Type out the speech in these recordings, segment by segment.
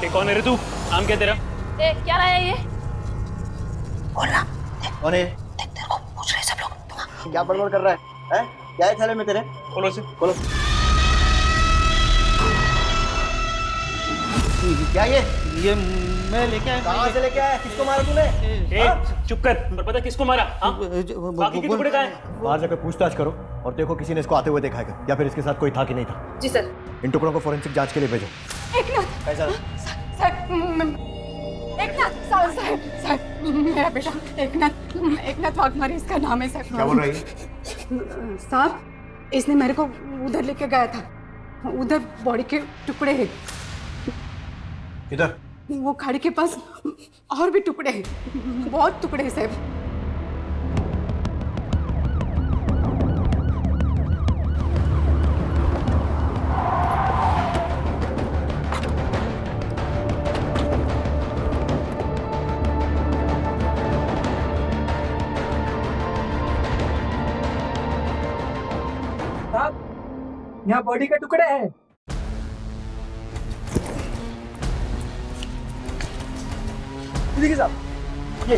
ये कौन है रे तू? नाम क्या तेरा? ए, क्या रहा है ये? बोलना। कौन है? तेरे को पूछ रहे सब लोग। क्या बड़बड़ कर रहा है? हैं? क्या है थैले में तेरे? खोलो से। खोलो। क्या ये मैं लेके आया। कहाँ से लेके आया? किसको मारा तूने? ए, चुप कर। पर पता किसको मारा? हाँ? बाकी के टुकड़े कहाँ हैं? बाहर जाकर पूछताछ करो और देखो किसी ने इसको आते हुए देखा है क्या? या फिर इसके साथ कोई था कि नहीं था। जी सर। इन टुकड़ों को फोरेंसिक जांच के लिए भेजो। एकनाथ कैसा? साहब मेरा बेटा एकनाथ वाघमारे इसका नाम है सर। क्या बोल रही है? साहब इसने मेरे को उधर लेके गया था, उधर बॉडी के टुकड़े हैं, किधर? वो खाड़ी के पास और भी टुकड़े हैं, बहुत टुकड़े हैं साहब। यहाँ बॉडी के टुकड़े हैं। देखिए साहब, ये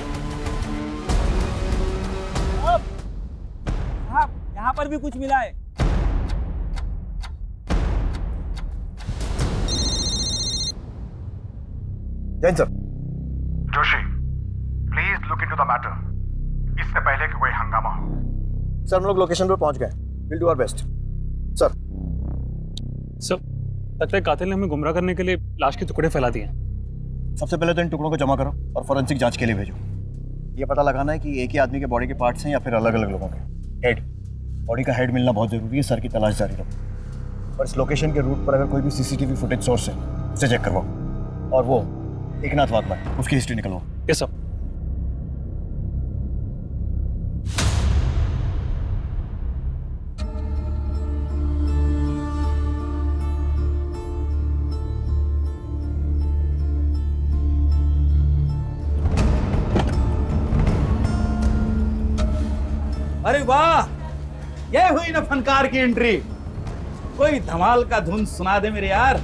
साहब यहाँ पर भी कुछ मिला है। Jain sir. Joshi, please look into the matter. इससे पहले कि कोई हंगामा हो। सर हम लोग लोकेशन पर पहुंच गए। Will do our best. Sir लगता है कातिल ने हमें गुमराह करने के लिए लाश के टुकड़े फैला दिए। सबसे पहले तो इन टुकड़ों को जमा करो और फोरेंसिक जांच के लिए भेजो। ये पता लगाना है कि एक ही आदमी के बॉडी के पार्ट्स हैं या फिर अलग अलग लोगों के। हेड, बॉडी का हेड मिलना बहुत जरूरी है। सर की तलाश जारी रखो और इस लोकेशन के रूट पर अगर कोई भी सीसीटीवी फुटेज सोर्स है उसे चेक करवाओ और वो एकनाथ वाघमारे उसकी हिस्ट्री निकलवाओ। Yes sir. अरे वाह, ये हुई ना फनकार की एंट्री। कोई धमाल का धुन सुना दे मेरे यार।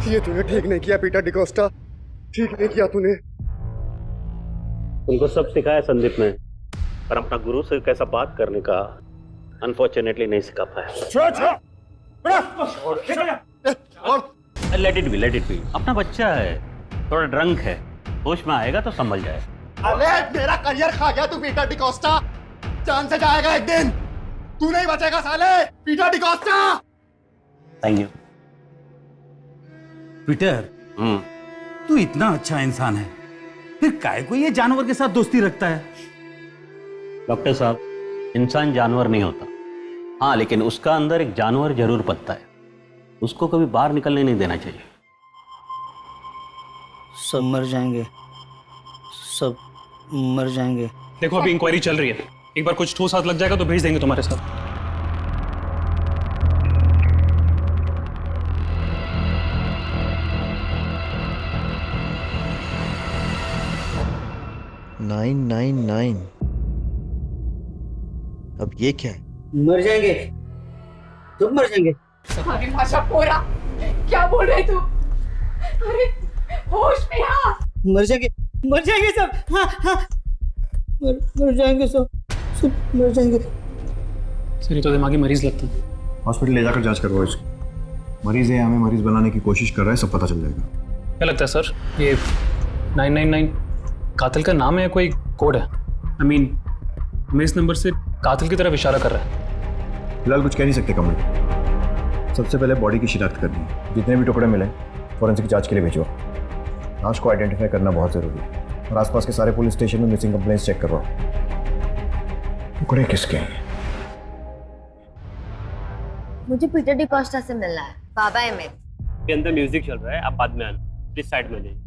ये तूने ठीक नहीं किया पीटर डिकोस्टा, ठीक नहीं किया तूने। तुमको सब सिखाया संदीप ने, पर अपना गुरु से कैसा बात करने का अनफॉर्चुनेटली नहीं सिखा पाया। लेट इट बी, अपना बच्चा है, थोड़ा ड्रंक है, होश में आएगा तो संभल जाए। अरे मेरा करियर खा गया तू पीटर डिकोस्टा, जान से जाएगा एक दिन, तू नहीं बचेगा साले Peter D'Costa. Thank you. Peter, तू इतना अच्छा इंसान है, फिर काहे को ये जानवर के साथ दोस्ती रखता है? डॉक्टर साहब, इंसान जानवर नहीं होता, हाँ, लेकिन उसका अंदर एक जानवर जरूर पलता है, उसको कभी बाहर निकलने नहीं देना चाहिए। सब मर जाएंगे, सब मर जाएंगे। देखो अभी इंक्वायरी चल रही है, एक बार कुछ ठोस हाथ लग जाएगा तो भेज देंगे तुम्हारे साथ। नाइन 999। अब ये क्या है? मर जाएंगे, तुम मर जाएंगे। अरे भाषा पोरा, क्या बोल रहे तू? अरे होश में आ। मर जाएंगे सब। हाँ हाँ, मर जाएंगे सब मर जाएंगे। सर ये तो दिमागी मरीज लगता है। हॉस्पिटल ले जाकर जांच करवाओ इसको। मरीज है, हमें मरीज बनाने की कोशिश कर रहा है, सब पता चल जाएगा। क्या लगता है सर, ये 999 कातिल का नाम है या कोई कोड है? I mean, हमें इस नंबर से कातिल की तरफ इशारा कर रहा है। फिलहाल कुछ कह नहीं सकते कमल। सबसे पहले बॉडी की शिनाख्त करनी है, जितने भी टुकड़े मिले फॉरेंसिक जांच के लिए भेजो। लाश को आइडेंटिफाई करना बहुत जरूरी है और आसपास के सारे पुलिस स्टेशन में मिसिंग कंप्लेंट्स चेक करवाओ। टुकड़े किसके हैं? मुझे पीटर डिकोस्टा से मिलना है, बाबा है मेरे। के अंदर म्यूजिक चल रहा है, आप बाद में आना, प्लीज साइड में जाइए।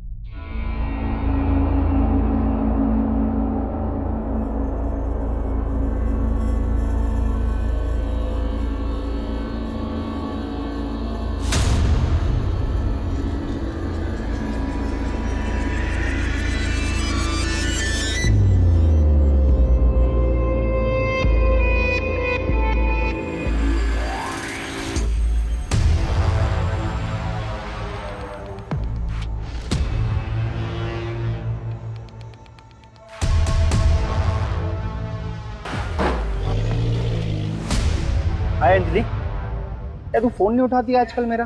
हाय अंजलि, क्या तू फोन नहीं उठाती आजकल? मेरा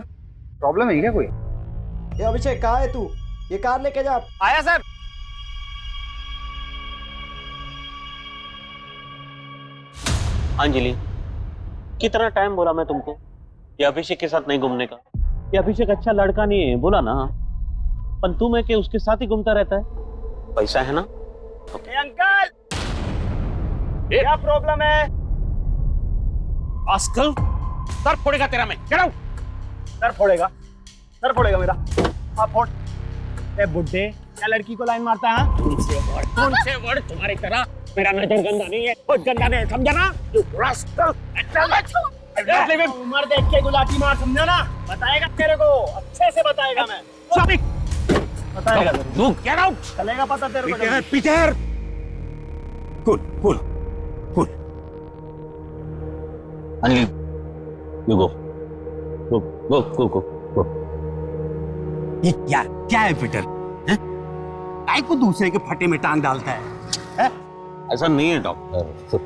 प्रॉब्लम है क्या कोई? ये अभिषेक कहाँ है तू? ये कार लेके जा। आया सर। अंजलि, कितना टाइम बोला मैं तुमको ये अभिषेक के साथ नहीं घूमने का? ये अभिषेक अच्छा लड़का नहीं है, बोला ना। पर तुम है कि उसके साथ ही घूमता रहता है। पैसा है ना? अंकल, क्या प्रॉब्लम है? आजकल सर फोड़ेगा तेरा मैं। चलो। सर फोड़ेगा मेरा। आप फोड़। ए बुड्ढे, क्या लड़की को लाइन मारता है? तुमसे वर्ड तुम्हारी तरह मेरा नजर गंदा नहीं है, बहुत गंदा नहीं है, समझा ना? You rascal! उम्र देख के गुलाटी मार, समझा ना? बताएगा तेरे को, अच्छे से बताएगा मैं। बताएगा तू गेट आउट। चलेगा पता तेरे को। Peter, cool. Anjali, you go. ये क्या है पीटर? काय को दूसरे के फटे में टांग डालता है? ऐसा नहीं है डॉक्टर।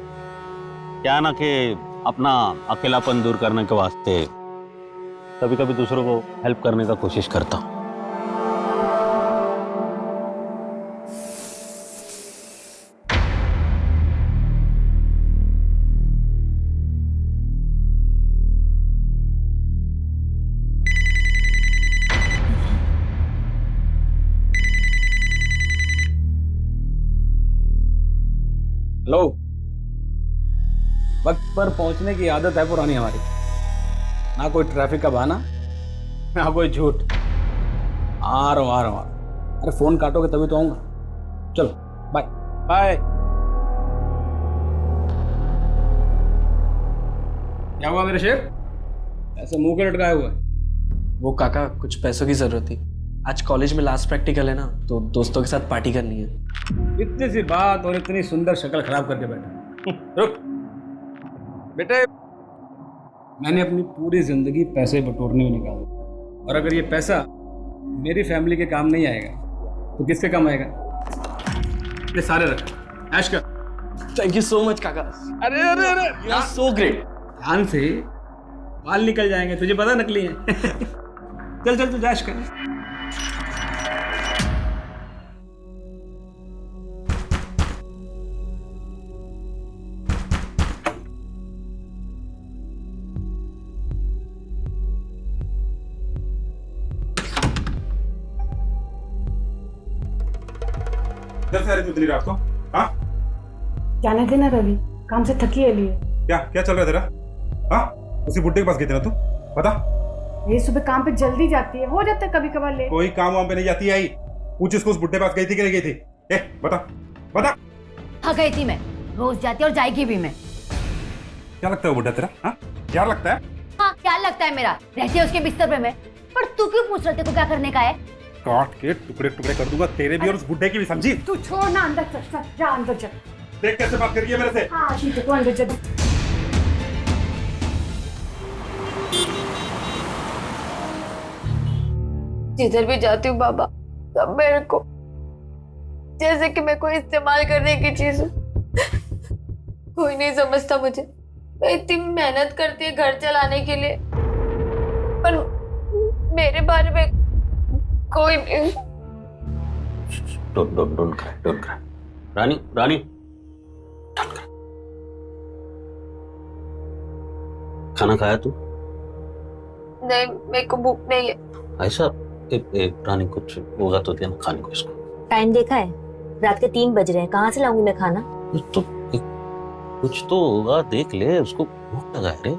क्या ना कि अपना अकेलापन दूर करने के वास्ते कभी कभी दूसरों को हेल्प करने का कोशिश करता हूँ। हेलो, वक्त पर पहुंचने की आदत है पुरानी हमारी। ना कोई ट्रैफिक का बहाना, ना कोई झूठ। आ रहा हूँ। अरे फोन काटोगे तभी तो आऊंगा। चलो बाय बाय। क्या हुआ मेरे शेर, ऐसे मुंह के लटकाए हुआ है? वो काका, कुछ पैसों की जरूरत थी। आज कॉलेज में लास्ट प्रैक्टिकल है ना, तो दोस्तों के साथ पार्टी करनी है। इतनी सी बात और इतनी सुंदर शक्ल खराब करके बैठा। रुक बेटे, मैंने अपनी पूरी जिंदगी पैसे बटोरने में निकाला, और अगर ये पैसा मेरी फैमिली के काम नहीं आएगा तो किसके काम आएगा? ये सारे रख, ऐश कर। थैंक यू सो मच काका। अरे यू आर सो ग्रेट। ध्यान से, बाल निकल जाएंगे, तुझे पता नकली है। चल तू ऐश कर। इधर से आ रही तू इतनी रात को? हाँ, जाने देना रवि, काम से थकी है लिए। क्या चल रहा है तेरा? हाँ, उसी बुड्ढे के पास गई थी ना तू? बता। ये सुबह काम पे जल्दी जाती है, हो जाता है कभी कभार लेट। कोई काम वाम पे नहीं जाती आई? पूछ इसको, उस बुड्ढे के पास गई थी कि नहीं गई थी? बता। हाँ गई थी मैं, रोज जाती और जाएगी भी मैं। क्या लगता है वो बुड्ढा तेरा? हाँ, क्या लगता है? हाँ, क्या लगता है मेरा? रहती है उसके बिस्तर पे मैं। पर तू क्यों पूछ रहे थे को क्या करने का है? काट के टुकड़े टुकड़े कर दूंगा तेरे भी और उस बुड्ढे की भी, समझी? तू छोड़ ना, अंदर चल, जा अंदर चल। देख कैसे बात करिए मेरे से। हाँ ठीक है, तू अंदर चल। जिधर भी जाती हूँ बाबा, सब मेरे को जैसे कि मैं कोई इस्तेमाल करने की चीज हूँ। कोई नहीं समझता मुझे। मैं इतनी मेहनत करती है घर चलाने के लिए, पर मेरे बारे में कोई नहीं। Don't cry. Rani, don't cry. खाना खाया तू? नहीं, मेरे को भूख नहीं है। ऐसा रानी कुछ होगा तो देना खाने को इसको। टाइम देखा है? रात के 3 बज रहे हैं, कहाँ से लाऊंगी मैं खाना? तो कुछ तो होगा, देख ले, उसको भूख लगा है रे।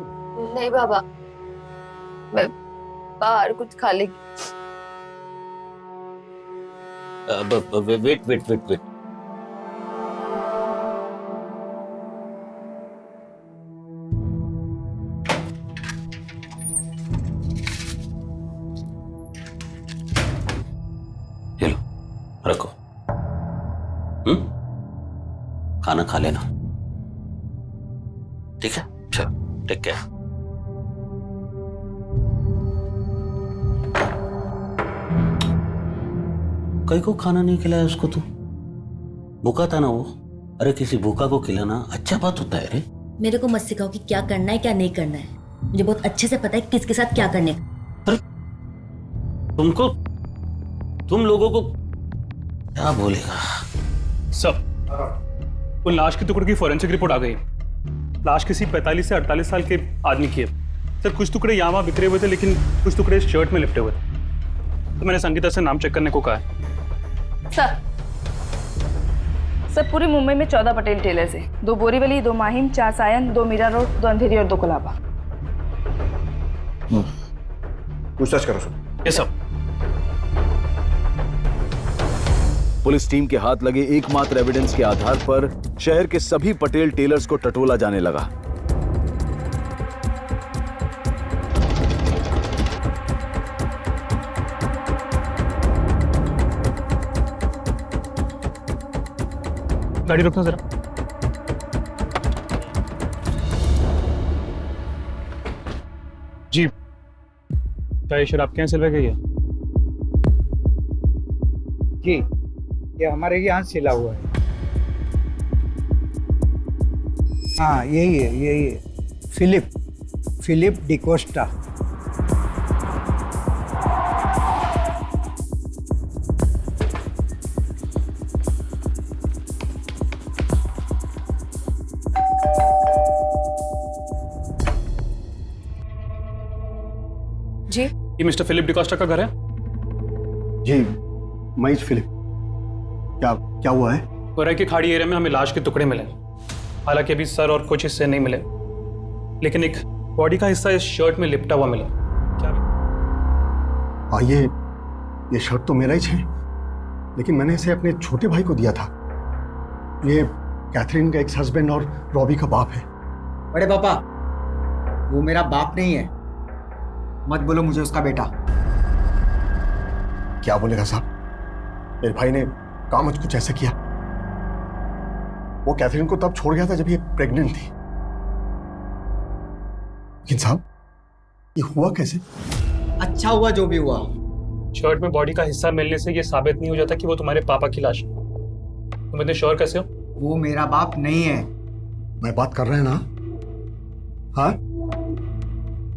नहीं बाबा, मैं बाहर कुछ खा लेगी। वेट। ये लो, रखो। खाना खा लेना, ठीक है? चलो, टेक केयर। कई को खाना नहीं खिलाया उसको तो? भूखा था ना वो। अरे किसी भूखा को खिलाना अच्छा बात होता है रे। मेरे को मत सिखाओ कि क्या करना है क्या नहीं करना है। मुझे बहुत अच्छे से पता है किसके साथ क्या करने का। तुम लोगों को क्या बोलेगा? सब वो लाश के टुकड़े की फोरेंसिक रिपोर्ट आ गई। लाश किसी 45 से 48 साल के आदमी की है सर। कुछ टुकड़े यहाँ वहाँ बिखरे हुए थे, लेकिन कुछ टुकड़े शर्ट में लिपटे हुए थे। तो मैंने संगीता से नाम चेक करने को कहा है। सर पूरी मुंबई में 14 पटेल टेलर्स है। 2 बोरीवली, 2 माहिम, 4 सायन, 2 मीरा रोड, 2 अंधेरी और 2 कोलाबा। पूछताछ करो सर। ये सब पुलिस टीम के हाथ लगे एकमात्र एविडेंस के आधार पर शहर के सभी पटेल टेलर्स को टटोला जाने लगा। गाड़ी रोकना जरा। जी, क्या ये शराब क्या सिलवा गई है? जी, ये हमारे यहाँ सिला हुआ है। हाँ यही है, फिलिप डिकोस्टा। जी, ये मिस्टर फिलिप डिकोस्टा का घर है? जी, महेश फिलिप। क्या हुआ है? कोराई की खाड़ी एरिया में हमें लाश के टुकड़े मिले। हालांकि अभी सर और कुछ हिस्से नहीं मिले, लेकिन एक बॉडी का हिस्सा इस शर्ट में लिपटा हुआ मिला। क्या? हाँ, ये शर्ट तो मेरा ही है, लेकिन मैंने इसे अपने छोटे भाई को दिया था। ये कैथरीन का एक्स हस्बैंड और रॉबी का बाप है। बड़े पापा, वो मेरा बाप नहीं है, मत बोलो मुझे उसका बेटा। क्या बोलेगा साहब? मेरे भाई ने काम कुछ ऐसा किया। वो कैथरीन को तब छोड़ गया था जब ये प्रेग्नेंट थी। लेकिन साहब, ये हुआ कैसे? अच्छा हुआ जो भी हुआ। शर्ट में बॉडी का हिस्सा मिलने से ये साबित नहीं हो जाता कि वो तुम्हारे पापा की लाश है। तुम इतने श्योर कैसे हो? वो मेरा बाप नहीं है। मैं बात कर रहे हैं ना? हाँ,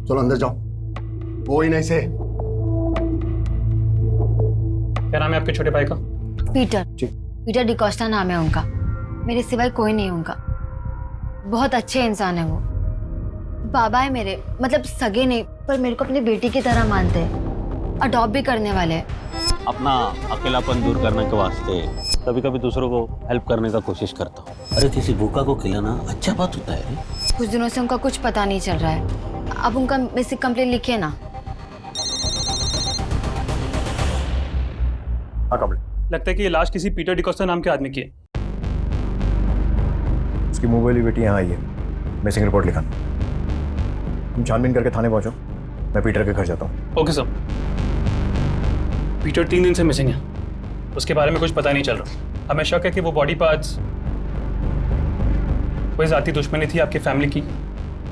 चलो अंदर जाओ। वो ही नहीं से। क्या नाम है आपके छोटे भाई का? पीटर डिकोस्टा नाम है उनका। मेरे सिवाय कोई नहीं उनका। बहुत अच्छे इंसान है वो। बाबा है मेरे, मतलब सगे नहीं, पर मेरे को अपनी बेटी की तरह मानते हैं। अडॉप्ट भी करने वाले हैं। अपना अकेलापन दूर करने के वास्ते कभी कभी दूसरों को हेल्प करने का कोशिश करता हूँ। अरे किसी भूखा को खिलाना अच्छा बात होता है रे। कुछ दिनों से उनका कुछ पता नहीं चल रहा है। अब उनका बेसिक कंप्लेंट लिखिए ना। हाँ, कंप्लेंट। लगता है कि ये लाश किसी पीटर डिकोस्टा नाम के आदमी की है। उसकी मुंह वाली बेटी यहाँ आई है। मिसिंग रिपोर्ट लिखा। तुम छानबीन करके थाने पहुंचो, मैं पीटर के घर जाता हूँ। Okay sir. पीटर 3 दिन से मिसिंग है। उसके बारे में कुछ पता नहीं चल रहा। हमें शक है कि वो बॉडी पार्ट्स कोई जाती दुश्मनी थी आपकी फैमिली की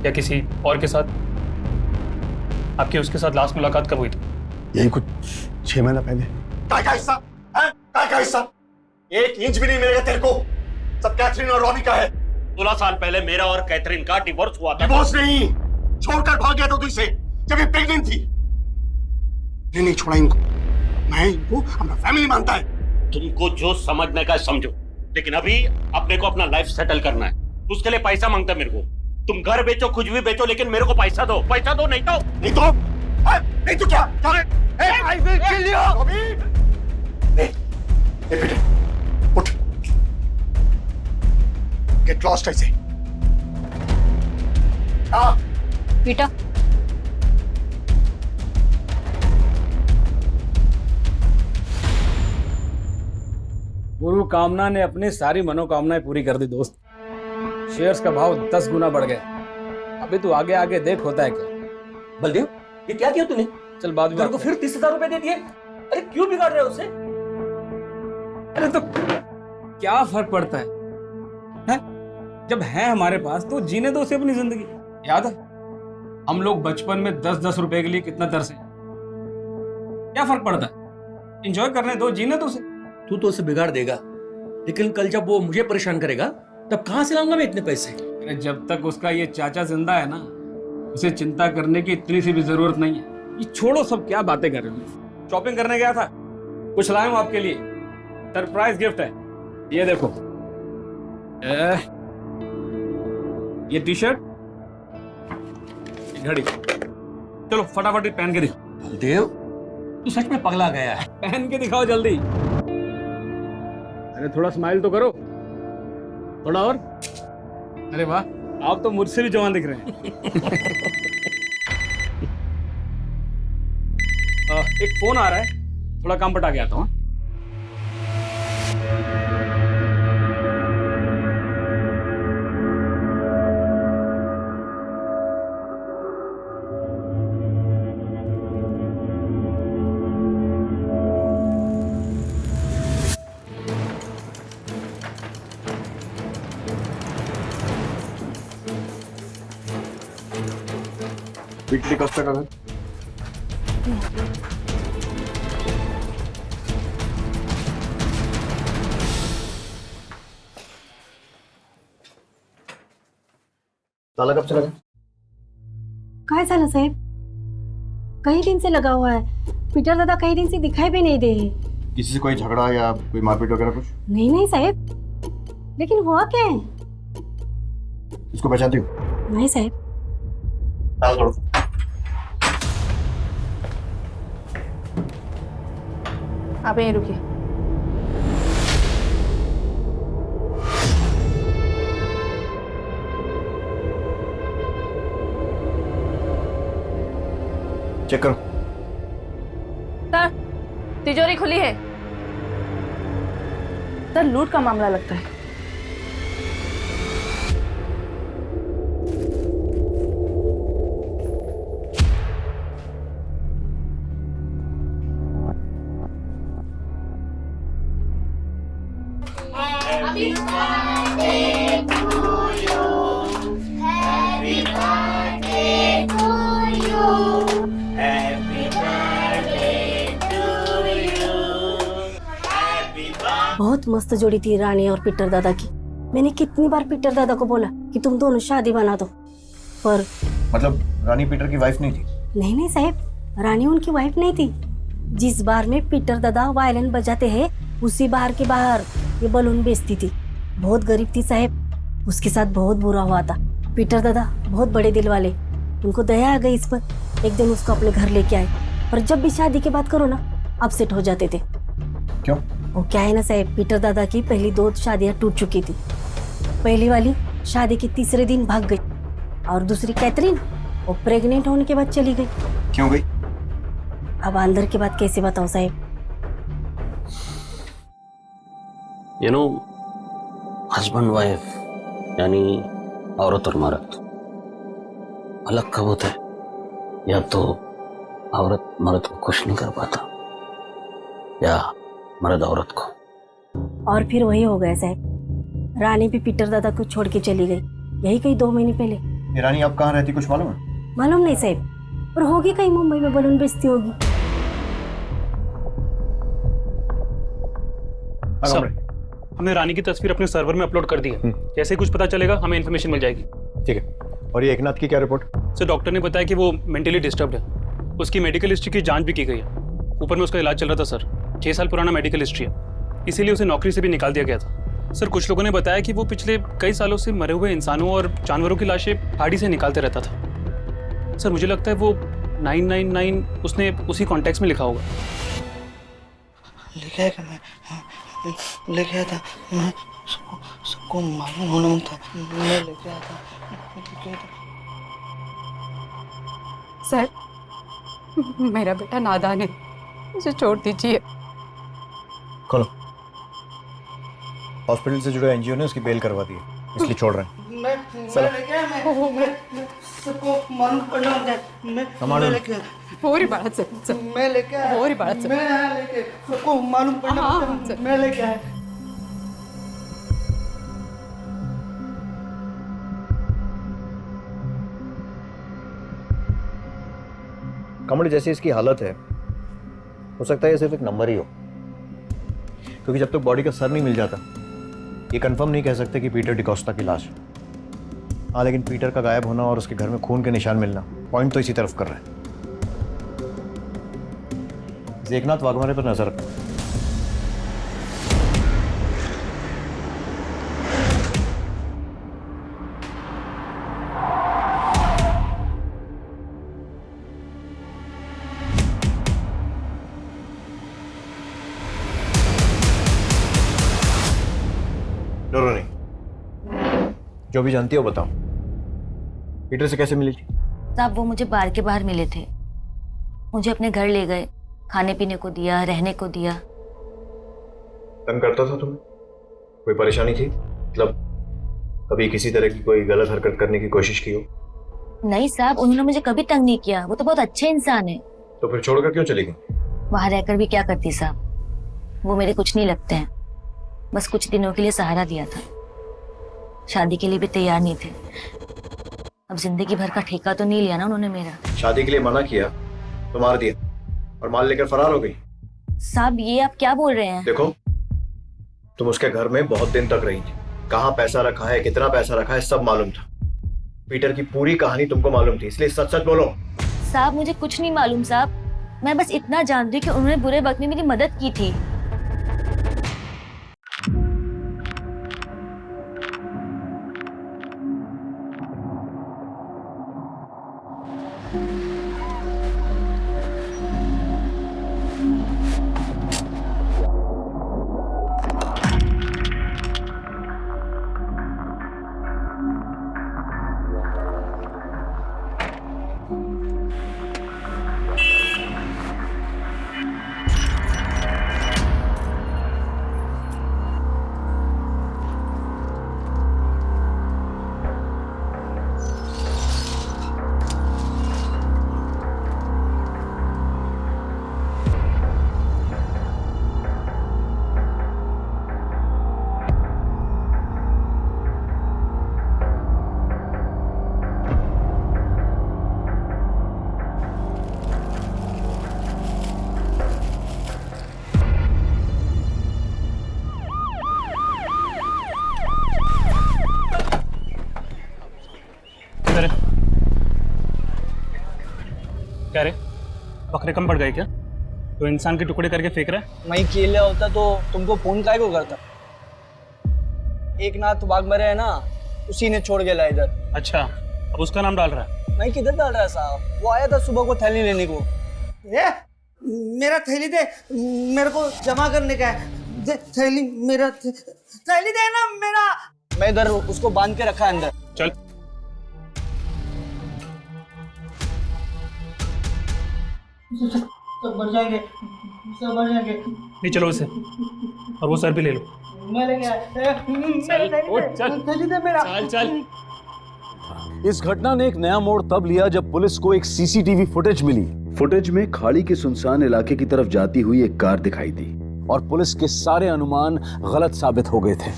या किसी और के साथ। आपकी उसके साथ लास्ट मुलाकात कब हुई थी? यही कुछ 6 महीना पहले। काय का हिस्सा? काय का हिस्सा? 1 इंच भी नहीं मिलेगा तेरे को। सब कैथरीन और रॉबी का है। 16 साल पहले मेरा और कैथरीन का डिवोर्स हुआ था। डिवोर्स नहीं, छोड़कर भाग गया था तू इसे जब ये प्रेग्नेंट थी। नहीं छोड़ा इनको। मैं इनको अपना फैमिली मानता है। तुमको जो समझने का समझो, लेकिन अभी अपने को अपना लाइफ सेटल करना है। उसके लिए पैसा मांगता है मेरे को। तुम घर बेचो, कुछ भी बेचो, लेकिन मेरे को पैसा दो। पैसा दो, नहीं तो नहीं तो क्या? I will kill लिया। ए बेटे उठ, गेट लॉस्ट ऐसे। हाँ बेटा गुरु कामना ने अपनी सारी मनोकामनाएं पूरी कर दी दोस्त। शेयर्स का भाव 10 गुना बढ़ गया। अभी तू आगे आगे देख होता है क्या। बलदेव, ये क्या किया तूने? चल बाद में तेरे को फिर 30,000 रुपए दे दिए। अरे क्यों बिगाड़ रहे हो उसे? अरे तो क्या फर्क पड़ता है? जब है हमारे पास तो जीने दो उसे अपनी जिंदगी। याद है हम लोग बचपन में 10-10 रुपए के लिए कितना तरसे। क्या फर्क पड़ता है? एंजॉय करने दो, जीने दो उसे। तू तो उसे बिगाड़ देगा, लेकिन कल जब वो मुझे परेशान करेगा तब कहां से लाऊंगा मैं इतने पैसे? अरे जब तक उसका ये चाचा जिंदा है ना, उसे चिंता करने की इतनी सी भी जरूरत नहीं है। ये छोड़ो, सब क्या बातें कर रहे हो। शॉपिंग करने गया था, कुछ लाया हूं आपके लिए, सरप्राइज गिफ्ट है। ये देखो, ये टी शर्ट, घड़ी। चलो फटाफट पहन के दिखाओ। देव, तू सच में पगला गया है। पहन के दिखाओ जल्दी। अरे थोड़ा स्माइल तो करो, थोड़ा और। अरे वाह, आप तो मुझसे भी जवान दिख रहे हैं। एक फोन आ रहा है, थोड़ा काम पटा के आता हूँ। पीटर डिकोस्टा का घर। ताला कब से लगा? काय झालं साहेब? कई दिन से लगा हुआ है। पीटर दादा कई दिन से दिखाई भी नहीं दे रहे। किसी से कोई झगड़ा या कोई मारपीट वगैरह कुछ? नहीं नहीं साहब, लेकिन हुआ क्या है? इसको पहचानती हो? नहीं साहब। ताला तोड़ो। आप यहीं रुकिए। चेक करो। सर, तिजोरी खुली है। सर, लूट का मामला लगता है। बहुत मस्त जोड़ी थी रानी और पीटर दादा की। मैंने कितनी बार पीटर दादा को बोला कि तुम दोनों शादी बना दो, पर मतलब रानी पीटर की वाइफ नहीं थी? नहीं नहीं साहब, रानी उनकी वाइफ नहीं थी। जिस बार में पीटर दादा वायलिन बजाते हैं उसी बार के बाहर ये बलून बेचती थी। बहुत गरीब थी साहब, उसके साथ बहुत बुरा हुआ था। पीटर दादा बहुत बड़े दिल वाले, उनको दया आ गई इस पर। एक दिन उसको अपने घर लेके आए, पर जब भी शादी की बात करो ना अपसेट हो जाते थे। क्यों? वो क्या है ना साहब, पीटर दादा की पहली 2 शादियां टूट चुकी थी। पहली वाली शादी के तीसरे दिन भाग गई, और दूसरी कैथरीन वो प्रेग्नेंट होने के बाद चली गई। क्यों गई? अब अंदर की बात कैसे बताऊं साहब? यू नो, हस्बैंड वाइफ यानी औरत और मर्द अलग कब होता है? या तो औरत मर्द को खुश नहीं कर पाता, या मर्द औरत को। और फिर वही हो गया साहब, रानी भी पीटर दादा को छोड़ के चली गई, यही कहीं 2 महीने पहले। ये रानी आप कहाँ रहती कुछ मालूम है? मालूम नहीं साहब, पर होगी कहीं मुंबई में बलून बेचती होगी। हमने रानी की तस्वीर अपने सर्वर में अपलोड कर दी है। जैसे ही कुछ पता चलेगा हमें इन्फॉर्मेशन मिल जाएगी। ठीक है। और ये एकनाथ की क्या रिपोर्ट? सर, डॉक्टर ने बताया कि वो मेंटली डिस्टर्ब्ड है। उसकी मेडिकल हिस्ट्री की जांच भी की गई है। ऊपर में उसका इलाज चल रहा था सर। 6 साल पुराना मेडिकल हिस्ट्री है, इसीलिए उसे नौकरी से भी निकाल दिया गया था। सर, कुछ लोगों ने बताया कि वो पिछले कई सालों से मरे हुए इंसानों और जानवरों की लाशें गाड़ी से निकालते रहता था। सर, मुझे लगता है वो 999 उसने उसी कॉन्टेक्स्ट में लिखा होगा। लेके आया मैं, लेके आया था मैं, सबको मालूम होना था, मैं लेके आया था। सर, मेरा बेटा नादान है, उसे छोड़ दीजिए। खोलो। हॉस्पिटल से जुड़े एनजीओ ने उसकी बेल करवा दी है, इसलिए छोड़ रहे हैं। मैं लेके आया, मैं सबको मालूम पड़ना होता है, मैं लेके आया। होरी बाळा सर, मैं लेके आया, होरी बाळा सर, मैं यहाँ लेके, सबको मालूम पड़ना होता है, मैं लेके आया। कमल, जैसी इसकी हालत है, हो सकता है ये सिर्फ एक नंबर ही हो, क्योंकि जब तक बॉडी का सर नहीं मिल जाता ये कंफर्म नहीं कह सकते कि पीटर डिकोस्टा की लाश है। हाँ, लेकिन पीटर का गायब होना और उसके घर में खून के निशान मिलना पॉइंट तो इसी तरफ कर रहे हैं। जेकनाथ वाघमारे पर नजर रखना। डरो नहीं, जो भी जानती हो बताओ, पीटर से कैसे मिली थी? साहब वो मुझे बार के बाहर मिले थे, मुझे अपने घर ले गए, खाने पीने को दिया, रहने को दिया। तंग करता था तुम्हें? कोई परेशानी थी? मतलब कभी किसी तरह की कोई गलत हरकत करने की कोशिश की हो? नहीं साहब, उन्होंने मुझे कभी तंग नहीं किया, वो तो बहुत अच्छे इंसान है। तो फिर छोड़कर क्यों चली गई? वहां रहकर भी क्या करती साहब, वो मेरे कुछ नहीं लगते हैं, बस कुछ दिनों के लिए सहारा दिया था, शादी के लिए भी तैयार नहीं थे। अब जिंदगी भर का ठेका तो नहीं लिया ना उन्होंने मेरा। शादी के लिए मना किया तो मार दिया और माल लेकर फरार हो गई। साहब ये आप क्या बोल रहे हैं? देखो, तुम उसके घर में बहुत दिन तक रही थी, कहाँ पैसा रखा है, कितना पैसा रखा है, सब मालूम था। पीटर की पूरी कहानी तुमको मालूम थी, इसलिए सच सच बोलो। साहब मुझे कुछ नहीं मालूम साहब, मैं बस इतना जानती हूँ कि उन्होंने बुरे वक्त में मेरी मदद की थी। क्या रे, बकरे कम पड़ गए क्या? तो इंसान के टुकड़े करके फेंक रहा है। मैं अकेले होता तो तुमको फोन काहे को करता? एक नाथ वाघमारे है ना, उसी ने छोड़ गया इधर। अच्छा, अब उसका नाम डाल रहा है? मैं किधर डाल रहा है साहब, वो आया था सुबह को थैली लेने को। मेरा थैली दे, मेरे को जमा करने का है। दे थैली, मेरा थैली दे ना मेरा। मैं इधर उसको बांध के रखा है अंदर। चल। सब मर जाएंगे, सब मर जाएंगे। नहीं, चलो उसे, और वो सर भी ले लो। मैं लेके आया। थैली दे मेरा। चल चल। इस घटना ने एक नया मोड़ तब लिया जब पुलिस को एक सीसीटीवी फुटेज मिली। फुटेज में खाड़ी के सुनसान इलाके की तरफ जाती हुई एक कार दिखाई दी और पुलिस के सारे अनुमान गलत साबित हो गए थे।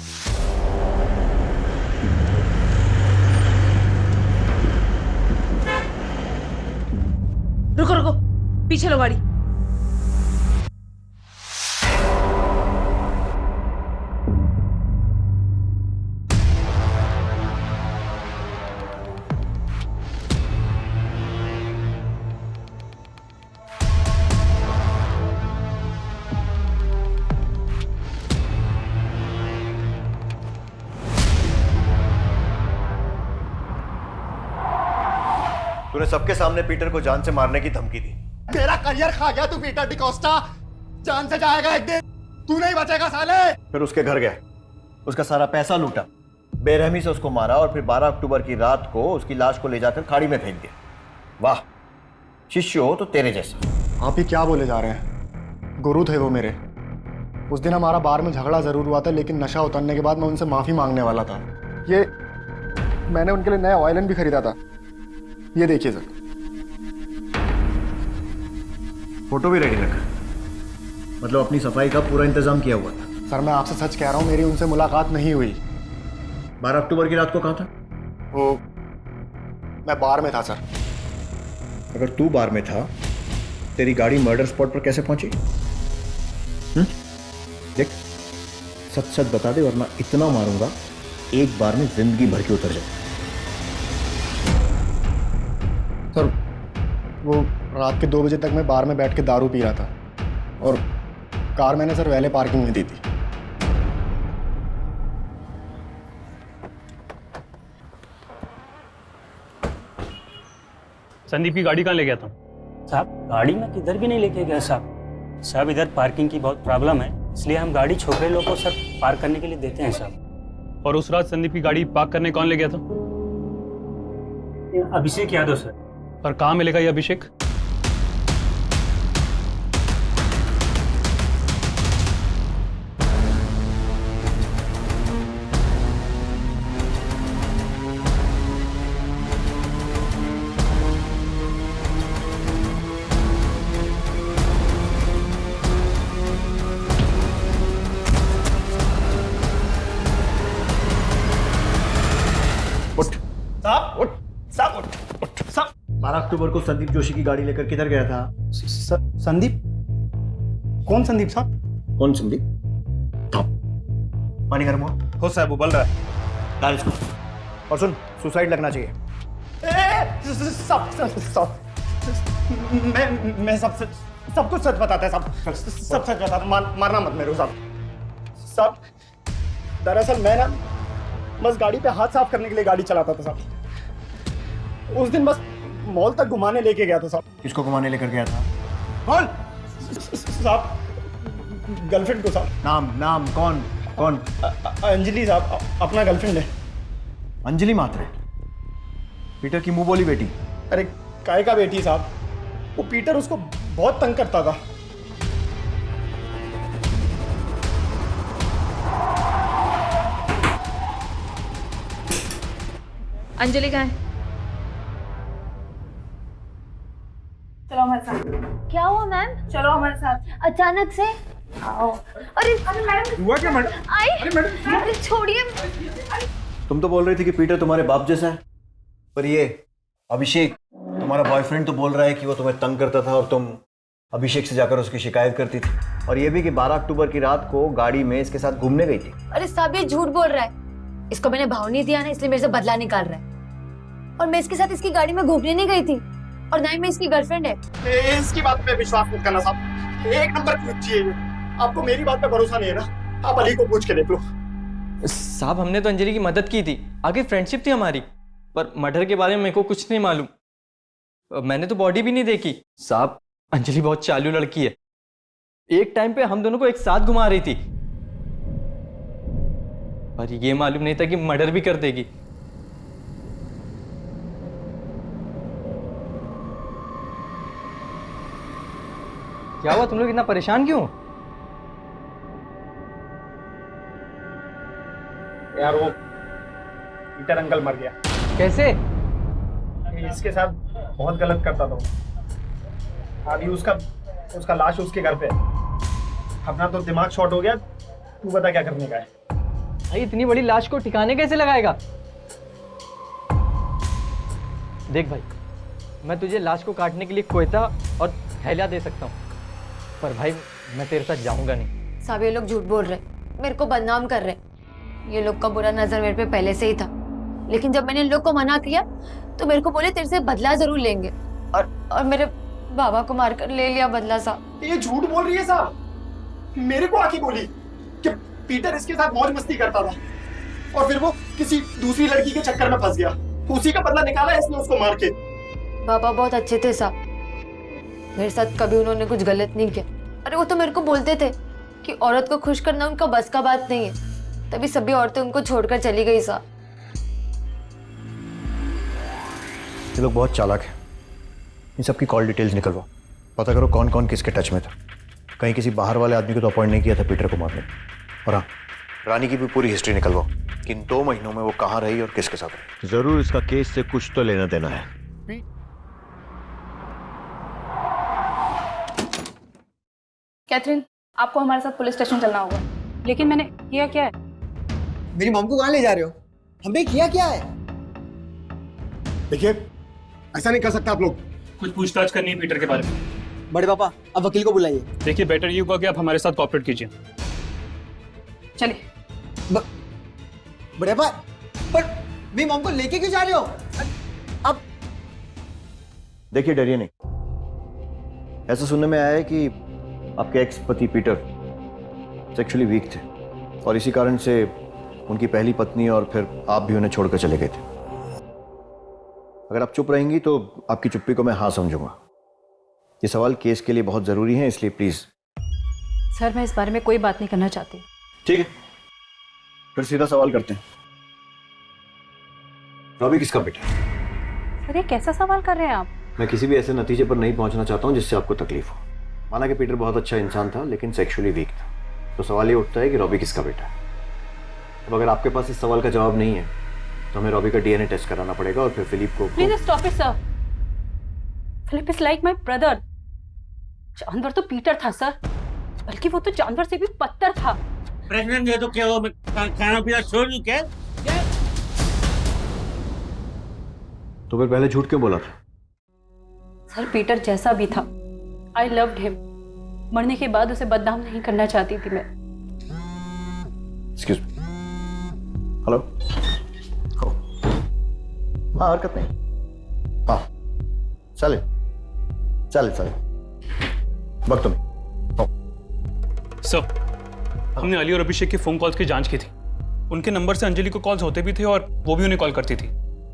रुको रुको, पीछे लो गाड़ी। तूने सबके सामने पीटर को जान से मारने की धमकी दी। मेरा करियर खा गया तू पीटर डिकोस्टा। जान से जाएगा एक दिन, तू नहीं बचेगा साले। फिर उसके घर गया, उसका सारा पैसा लूटा, बेरहमी से उसको मारा और फिर 12 अक्टूबर की रात को उसकी लाश को ले जाकर खाड़ी में फेंक दिया। वाह, शिष्य हो तो तेरे जैसा। आप ही क्या बोले जा रहे हैं? गुरु थे वो मेरे। उस दिन हमारा बार में झगड़ा जरूर हुआ था, लेकिन नशा उतरने के बाद मैं उनसे माफी मांगने वाला था। ये मैंने उनके लिए नया वायलिन भी खरीदा था, ये देखिए सर। फोटो भी रेडी रखा, मतलब अपनी सफाई का पूरा इंतजाम किया हुआ था। सर मैं आपसे सच कह रहा हूँ, मेरी उनसे मुलाकात नहीं हुई। 12 अक्टूबर की रात को कहाँ था? वो मैं बार में था सर। अगर तू बार में था, तेरी गाड़ी मर्डर स्पॉट पर कैसे पहुंची? देख, सच सच बता दे, वरना इतना मारूंगा एक बार में जिंदगी भर की उतर जाए। सर वो रात के 2 बजे तक मैं बार में बैठ के दारू पी रहा था और कार मैंने सर वैले पार्किंग में दी थी। संदीप की गाड़ी कहाँ ले गया था? साहब गाड़ी में किधर भी नहीं लेके गया साहब। साहब इधर पार्किंग की बहुत प्रॉब्लम है, इसलिए हम गाड़ी छोकरे लोग को सर पार्क करने के लिए देते हैं साहब। और उस रात संदीप की गाड़ी पार्क करने कौन ले गया था? अभिषेक यादव सर। और कहाँ मिलेगा ये अभिषेक? साहब उठ, साहब उठ, उठ, साहब। 12 अक्टूबर को संदीप जोशी की गाड़ी लेकर किधर गया था? संदीप? कौन संदीप साहब? कौन संदीप? पानी गर्म हुआ? हो साहब, उबल रहा है। डाल इसको। और सुन, सुसाइड लगना चाहिए। मैं सब कुछ सच बताता है साहब, सब सच बताता। मारना मत मेरे को साहब। दरअसल मैं ना बस गाड़ी पे हाथ साफ करने के लिए गाड़ी चलाता था साहब। उस दिन बस मॉल तक घुमाने लेके गया था साहब। किसको घुमाने लेकर गया था? कौन साहब? गर्लफ्रेंड को साहब। नाम कौन? अंजलि साहब, अपना गर्लफ्रेंड है। अंजलि मात्रे, पीटर की मुंह बोली बेटी। अरे काय का बेटी साहब, वो पीटर उसको बहुत तंग करता था। अंजलि कहाँ है? चलो हमारे साथ। क्या हुआ मैम? चलो हमारे साथ। अचानक से आओ। अरे मैडम, हुआ क्या मैडम? आई। अरे मैडम, अरे छोड़िए। तुम तो बोल रही थी कि पीटर तुम्हारे बाप जैसा है, पर ये अभिषेक तुम्हारा बॉयफ्रेंड तो बोल रहा है कि वो तुम्हें तंग करता था और तुम अभिषेक से जाकर उसकी शिकायत करती थी। और ये भी कि 12 अक्टूबर की रात को गाड़ी में इसके साथ घूमने गई थी। अरे साहब ये झूठ बोल रहा है। इसको मैंने भाव नहीं दिया ना, इसलिए मेरे से बदला निकाल रहा है। और मैं इसके साथ इसकी गाड़ी में घूमने नहीं गई थी, और ना ही मैं इसकी गर्लफ्रेंड है। इसकी बात पे विश्वास मत करना साहब, एक नंबर की बच्ची है। आपको मेरी बात पे भरोसा नहीं है ना, आप अली को पूछ के देख लो। साहब हमने तो अंजलि की मदद की थी, आगे फ्रेंडशिप थी हमारी, पर मर्डर के बारे में मेरे को कुछ नहीं मालूम। मैंने तो बॉडी भी नहीं देखी। साहब अंजलि बहुत चालू लड़की है, एक टाइम पे हम दोनों को एक साथ घुमा रही थी, पर ये मालूम नहीं था कि मर्डर भी कर देगी। क्या हुआ, तुम लोग इतना परेशान क्यों? यार वो पीटर अंकल मर गया। कैसे? इसके साथ बहुत गलत करता था वो। अभी उसका लाश उसके घर पे है। अपना तो दिमाग शॉर्ट हो गया, तू बता क्या करने का है? भाई इतनी बड़ी लाश को ठिकाने कैसे लगाएगा? देख भाई, मैं तुझे लाश को काटने के लिए कोयता और थैलिया दे सकता हूँ, पर भाई मैं तेरे साथ जाऊंगा नहीं। साहब ये लोग झूठ बोल रहे, मेरे को बदनाम कर रहे। ये लोग का बुरा नजर मेरे पे पहले से ही था, लेकिन जब मैंने इन लोग को मना किया तो मेरे को बोले तेरे से बदला जरूर लेंगे, और मेरे बाबा को मारकर ले लिया बदला। साहब ये झूठ बोल रही है साहब, मेरे को आके बोली कि पीटर इसके साथ मौज मस्ती करता था और फिर वो किसी दूसरी लड़की के चक्कर में फंस गया, उसी का बदला निकाला इसने उसको मार के। बाबा बहुत अच्छे थे साहब, मेरे साथ कभी उन्होंने कुछ गलत नहीं किया, अरे वो तो मेरे को बोलते थे कि औरत को खुश करना उनका बस का बात नहीं है, तभी सभी औरतें उनको छोड़कर चली गई साहब। ये लोग बहुत चालाक हैं। इन सबकी कॉल डिटेल्स निकलवाओ, पता करो कौन कौन किसके टच में था। कहीं किसी बाहर वाले आदमी को तो अपॉइंट नहीं किया था पीटर को मारने। और हाँ, रानी की भी पूरी हिस्ट्री निकलवाओ कि इन 2 महीनों में वो कहाँ रही और किसके साथ रही। जरूर इसका केस से कुछ तो लेना देना है। कैथरीन, आपको हमारे साथ पुलिस स्टेशन चलना होगा। लेकिन मैंने किया क्या है? मेरी मॉम को कहाँ ले जा रहे हो? हमने किया क्या है? देखिए, ऐसा नहीं कर सकता आप लोग। कुछ पूछताछ करनी है पीटर के बारे में। बड़े पापा, अब वकील को बुलाइए। देखिए, बेटर ये होगा कि आप हमारे साथ कोऑपरेट कीजिए। चलिए। बड़े पापा, पर मेरी मॉम को लेके क्यों जा रहे हो? अब देखिए, डरिए नहीं। ऐसा सुनने में आया है कि आपके एक्स पति पीटर सेक्सुअली वीक थे और इसी कारण से उनकी पहली पत्नी और फिर आप भी उन्हें छोड़कर चले गए थे। अगर आप चुप रहेंगी तो आपकी चुप्पी को मैं हाँ समझूंगा। ये सवाल केस के लिए बहुत जरूरी है, इसलिए प्लीज। सर, मैं इस बारे में कोई बात नहीं करना चाहती। ठीक है, फिर सीधा सवाल करते हैं। रॉबी किसका बेटा है? सर, ये कैसा सवाल कर रहे हैं आप? मैं किसी भी ऐसे नतीजे पर नहीं पहुंचना चाहता हूं जिससे आपको तकलीफ हो। माना कि पीटर बहुत अच्छा इंसान था लेकिन सेक्सुअली वीक था, तो सवाल ये उठता है कि रॉबी किसका बेटा है। अब अगर आपके पास इस सवाल का जवाब नहीं है तो हमें रॉबी का डीएनए टेस्ट कराना पड़ेगा और फिर फिलिप को। Please stop it sir. Philip is like my brother. जानवर तो पीटर था सर, बल्कि वो तो जानवर से भी बदतर था। प्रेग्नेंट है तो क्या हुआ? खाना पीना छोड़ दूं क्या? तो फिर पहले झूठ क्यों बोला था? सर, पीटर जैसा भी था, आई लव्ड हिम। मरने के बाद उसे बदनाम नहीं करना चाहती थी मैं। Excuse me. हेलो। हाँ, हरकत नहीं। हाँ, चले चले चले वक्त में। सर, हमने अली और अभिषेक के फोन कॉल्स की जांच की थी। उनके नंबर से अंजलि को कॉल्स होते भी थे और वो भी उन्हें कॉल करती थी।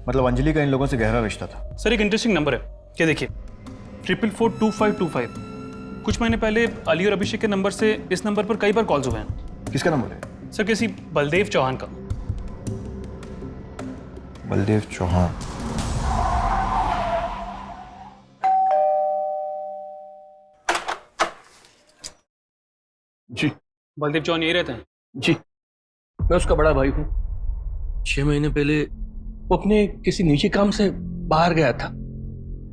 मतलब अंजलि का इन लोगों से गहरा रिश्ता था? सर, एक इंटरेस्टिंग नंबर है, ये देखिए 444525। कुछ महीने पहले अली और अभिषेक के नंबर से इस नंबर पर कई बार कॉल्स हुए हैं। किसका नंबर है? सर, किसी बलदेव चौहान का। बलदेव चौहान? जी। बलदेव चौहान यही रहते हैं? जी, मैं उसका बड़ा भाई हूँ। 6 महीने पहले वो अपने किसी निजी काम से बाहर गया था,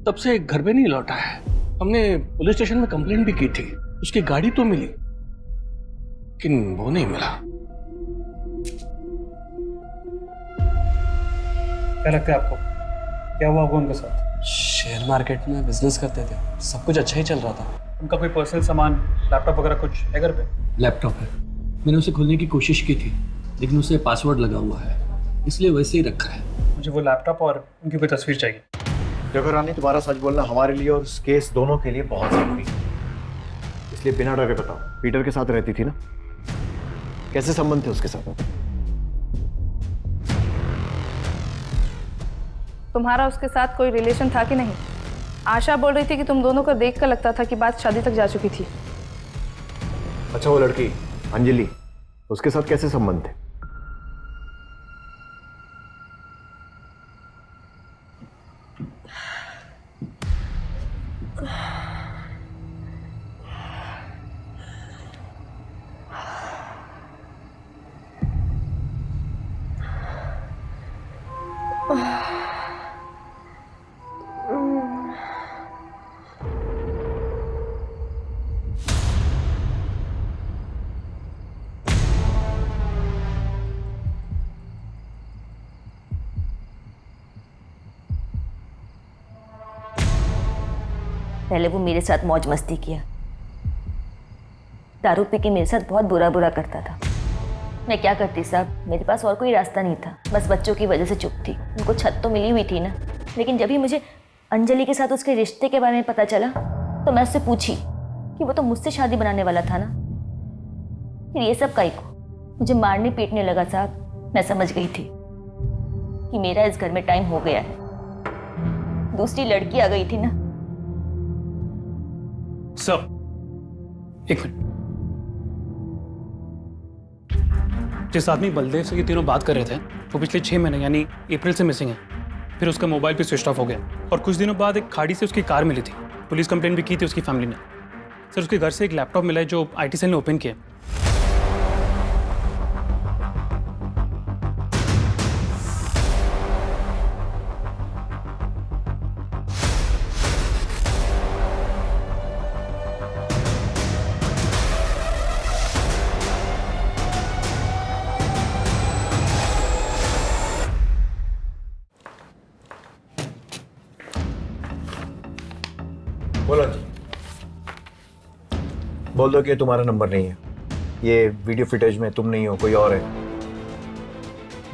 तब से घर पे नहीं लौटा है। हमने पुलिस स्टेशन में कंप्लेंट भी की थी। उसकी गाड़ी तो मिली लेकिन वो नहीं मिला। क्या लगता है आपको, क्या हुआ होगा उनके साथ? शेयर मार्केट में बिजनेस करते थे, सब कुछ अच्छा ही चल रहा था। उनका कोई पर्सनल सामान, लैपटॉप वगैरह कुछ है घर पे? लैपटॉप है, मैंने उसे खोलने की कोशिश की थी लेकिन उसे पासवर्ड लगा हुआ है, इसलिए वैसे ही रखा है। मुझे वो लैपटॉप और उनकी कोई तस्वीर चाहिए। देखो रानी, तुम्हारा सच बोलना हमारे लिए और इस केस दोनों के लिए बहुत जरूरी है, इसलिए बिना डरे बताओ, पीटर के साथ रहती थी ना? कैसे संबंध थे उसके साथ? तुम्हारा उसके साथ कोई रिलेशन था कि नहीं? आशा बोल रही थी कि तुम दोनों को देखकर लगता था कि बात शादी तक जा चुकी थी। अच्छा, वो लड़की अंजलि, उसके साथ कैसे संबंध थे? पहले वो मेरे साथ मौज मस्ती किया, दारू पी के मेरे साथ बहुत बुरा करता था। मैं क्या करती साहब, मेरे पास और कोई रास्ता नहीं था, बस बच्चों की वजह से चुप थी। उनको छत तो मिली हुई थी ना, लेकिन जब ही मुझे अंजलि के साथ उसके रिश्ते के बारे में पता चला तो मैं उससे पूछी कि वो तो मुझसे शादी बनाने वाला था ना, फिर ये सब काई को मुझे मारने पीटने लगा साहब। मैं समझ गई थी कि मेरा इस घर में टाइम हो गया है। दूसरी लड़की आ गई थी ना। सर, एक मिनट। जिस आदमी बलदेव से ये तीनों बात कर रहे थे वो पिछले 6 महीने यानी अप्रैल से मिसिंग है। फिर उसका मोबाइल भी स्विच ऑफ हो गया और कुछ दिनों बाद एक खाड़ी से उसकी कार मिली थी। पुलिस कंप्लेंट भी की थी उसकी फैमिली ने। सर उसके घर से एक लैपटॉप मिला है जो आईटी सेल ने ओपन किया। बोलो जी। बोल दो कि ये तुम्हारा नंबर नहीं है, ये वीडियो फुटेज में तुम नहीं हो, कोई और है।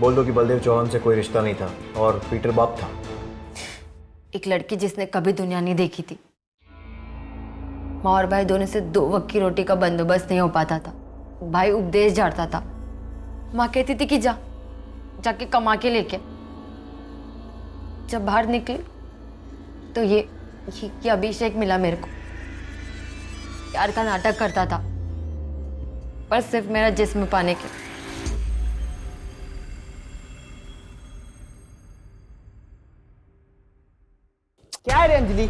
बोल दो कि बलदेव चौहान से कोई रिश्ता नहीं था और पीटर बाप था। एक लड़की जिसने कभी दुनिया नहीं देखी थी। माँ और भाई दोनों से 2 वक्त की रोटी का बंदोबस्त नहीं हो पाता था। भाई उपदेश झाड़ता था, माँ कहती थी कि जाके कमा के लेके। जब बाहर निकली तो ये अभिषेक मिला मेरे को। प्यार का नाटक करता था पर सिर्फ मेरा जिस्म पाने के। क्या है रे अंजलि,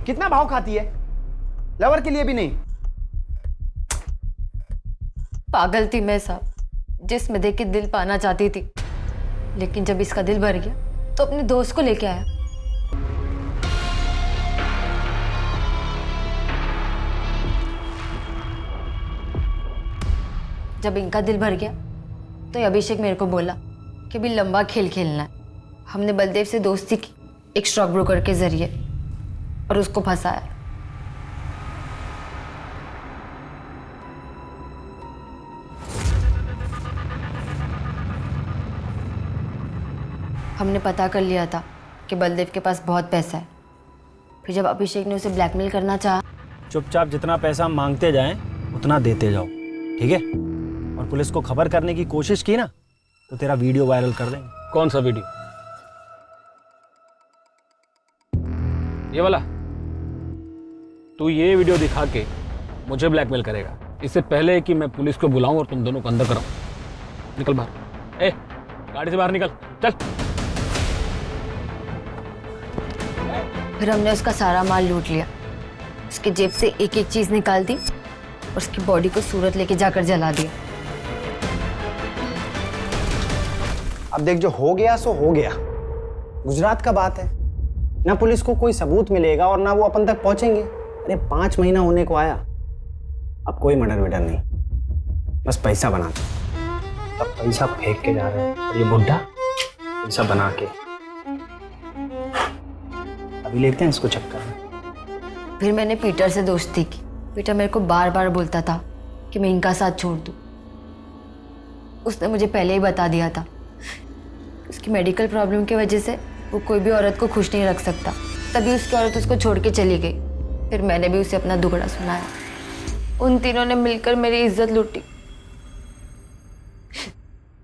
कितना भाव खाती है? लवर के लिए भी नहीं। पागल थी मैं साहब, जिस्म देख के दिल पाना चाहती थी, लेकिन जब इसका दिल भर गया तो अपने दोस्त को लेके आया। जब इनका दिल भर गया तो अभिषेक मेरे को बोला कि भी लंबा खेल खेलना है। हमने बलदेव से दोस्ती की एक स्टॉक ब्रोकर के जरिए और उसको फंसाया। हमने पता कर लिया था कि बलदेव के पास बहुत पैसा है। फिर जब अभिषेक ने उसे ब्लैकमेल करना चाहा, चुपचाप जितना पैसा मांगते जाएं उतना देते जाओ, ठीक है? और पुलिस को खबर करने की कोशिश की ना तो तेरा वीडियो वायरल कर देंगे। कौन सा वीडियो? ये वाला? तू ये वीडियो दिखा के मुझे ब्लैकमेल करेगा इससे पहले कि मैं पुलिस को बुलाऊं और तुम दोनों को अंदर कराऊं। निकल बाहर। ए, गाड़ी से बाहर निकल, चल। फिर हमने उसका सारा माल लूट लिया। उसके जेब से एक एक चीज निकाल दी और उसकी बॉडी को सूरत लेके जाकर जला दिया। अब देख, जो हो गया सो हो गया। गुजरात का बात है ना, पुलिस को कोई सबूत मिलेगा और ना वो अपन तक पहुंचेंगे। अरे 5 महीना होने को आया, अब कोई मर्डर वर्डर नहीं, बस पैसा बनाते। तब पैसा फेंक के जा रहे हैं और ये बुढ़ा पैसा बना के अभी लेते हैं इसको चक्कर में। फिर मैंने पीटर से दोस्ती की। पीटर मेरे को बार बार बोलता था कि मैं इनका साथ छोड़ दूं। उसने मुझे पहले ही बता दिया था उसकी मेडिकल प्रॉब्लम की वजह से वो कोई भी औरत को खुश नहीं रख सकता। तभी उसकी औरत उसको छोड़ के चली गई। फिर मैंने भी उसे अपना दुखड़ा सुनाया। उन तीनों ने मिलकर मेरी इज्जत लूटी,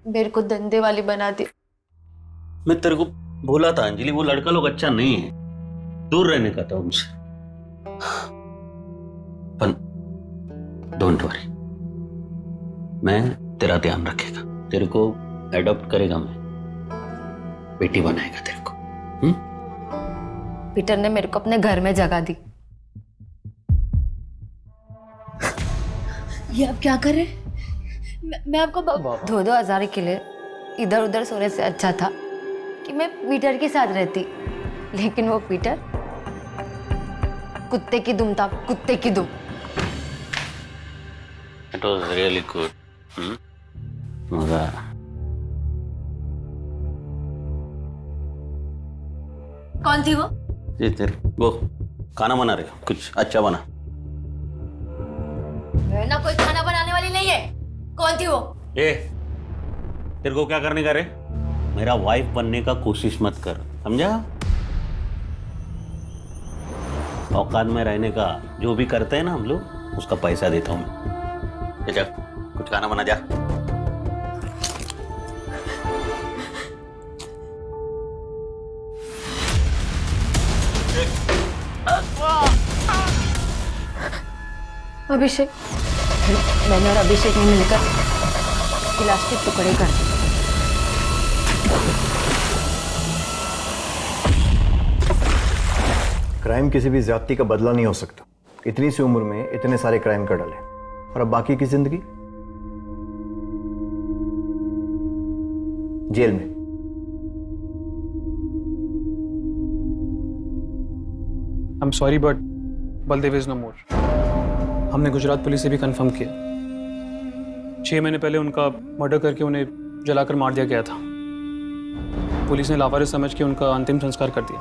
मेरे को धंधे वाली बना दी। मैं तेरे को बोला था अंजलि, वो लड़का लोग अच्छा नहीं है, दूर रहने का था उनसे। पर डोंट वरी, मैं तेरा ध्यान रखेगा, तेरे को एडॉप्ट करेगा, मैं बेटी बनाएगा तेरे को। पीटर ने मेरे को अपने घर में जगह दी। ये आप क्या कर रहे हैं? मैं आपको 2-2 हज़ार के लिए इधर उधर सोने से अच्छा था कि मैं पीटर के साथ रहती। लेकिन वो पीटर कुत्ते की दुम था, कुत्ते की दुम। It was really good. मजा आया। कौन थी वो? ये तेरे वो खाना बना रहे हो, कुछ अच्छा बना। मैं ना कोई खाना बनाने वाली नहीं है। कौन थी वो? ए, तेरे को क्या करने का रे? मेरा वाइफ बनने का कोशिश मत कर, समझा? औकात में रहने का जो भी करते हैं ना हम लोग, उसका पैसा देता हूँ मैं। जा, कुछ खाना बना जा। अभिषेक। मैंने और अभिषेक ने मिलकर उसकी लाश के टुकड़े कर दिए। क्राइम किसी भी ज्यादती का बदला नहीं हो सकता। इतनी सी उम्र में इतने सारे क्राइम कर डाले, और अब बाकी की जिंदगी जेल में। I am sorry but Baldev is no more. हमने गुजरात पुलिस से भी कंफर्म किया, 6 महीने पहले उनका मर्डर करके उन्हें जलाकर मार दिया गया था। पुलिस ने लावारिस समझ के उनका अंतिम संस्कार कर दिया।